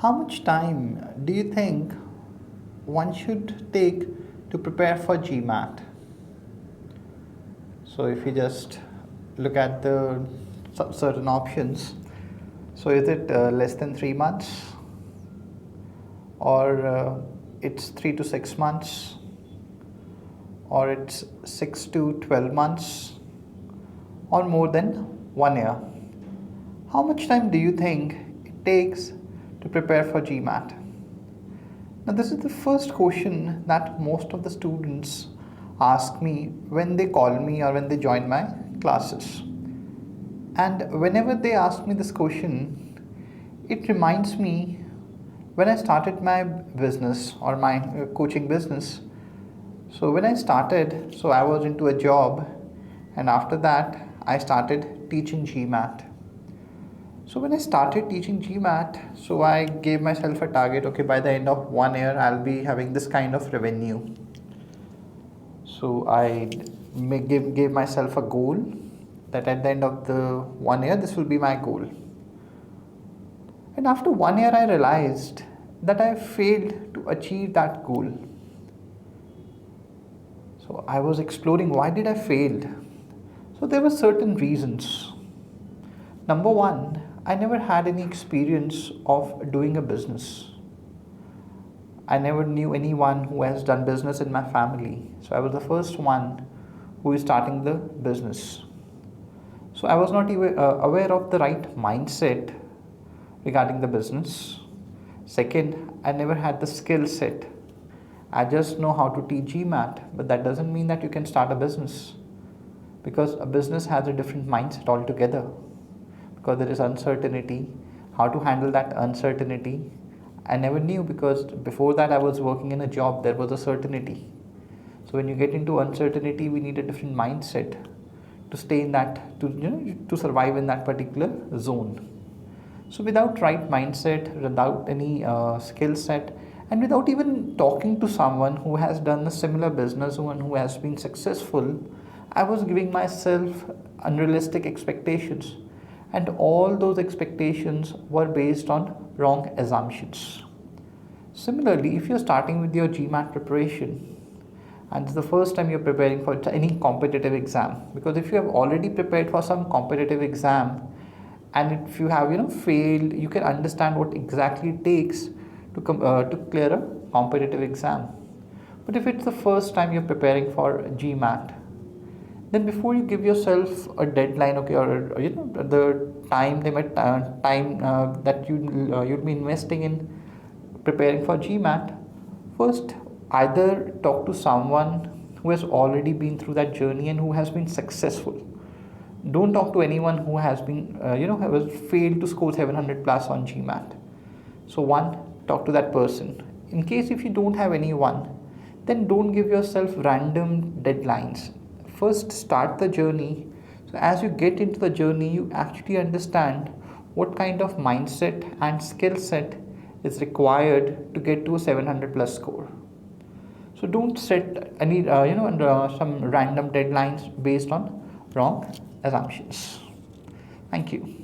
How much time do you think one should take to prepare for GMAT? So if you just look at the certain options, so is it less than 3 months, or it's 3 to 6 months, or it's 6 to 12 months, or more than 1 year? How much time do you think it takes to prepare for GMAT? Now, this is the first question that most of the students ask me when they call me or when they join my classes. And whenever they ask me this question, it reminds me when I started my business or my coaching business. So when I started, so I was into a job, and after that I started teaching GMAT. So when I started teaching GMAT, so I gave myself a target, okay, by the end of 1 year I'll be having this kind of revenue. So I gave myself a goal that at the end of the 1 year this will be my goal. And after 1 year I realized that I failed to achieve that goal. So I was exploring why did I fail. So there were certain reasons. Number one, I never had any experience of doing a business. I never knew anyone who has done business in my family. So I was the first one who is starting the business. So I was not even aware of the right mindset regarding the business. Second, I never had the skill set. I just know how to teach GMAT, but that doesn't mean that you can start a business, because a business has a different mindset altogether. Because there is uncertainty, how to handle that uncertainty I never knew, because before that I was working in a job, there was a certainty. So when you get into uncertainty, we need a different mindset to stay in that, to survive in that particular zone. So without right mindset, without any skill set, and without even talking to someone who has done a similar business, one who has been successful, I was giving myself unrealistic expectations. And all those expectations were based on wrong assumptions. Similarly, if you're starting with your GMAT preparation, and it's the first time you're preparing for any competitive exam, because if you have already prepared for some competitive exam, and if you have failed, you can understand what exactly it takes to clear a competitive exam. But if it's the first time you're preparing for GMAT, then before you give yourself a deadline, okay, or the time limit, that you'd be investing in preparing for GMAT, first either talk to someone who has already been through that journey and who has been successful. Don't talk to anyone who has been has failed to score 700 plus on GMAT. So one, talk to that person. In case if you don't have anyone, then don't give yourself random deadlines. First start the journey. So as you get into the journey, you actually understand what kind of mindset and skill set is required to get to a 700 plus score. So don't set any some random deadlines based on wrong assumptions. Thank you.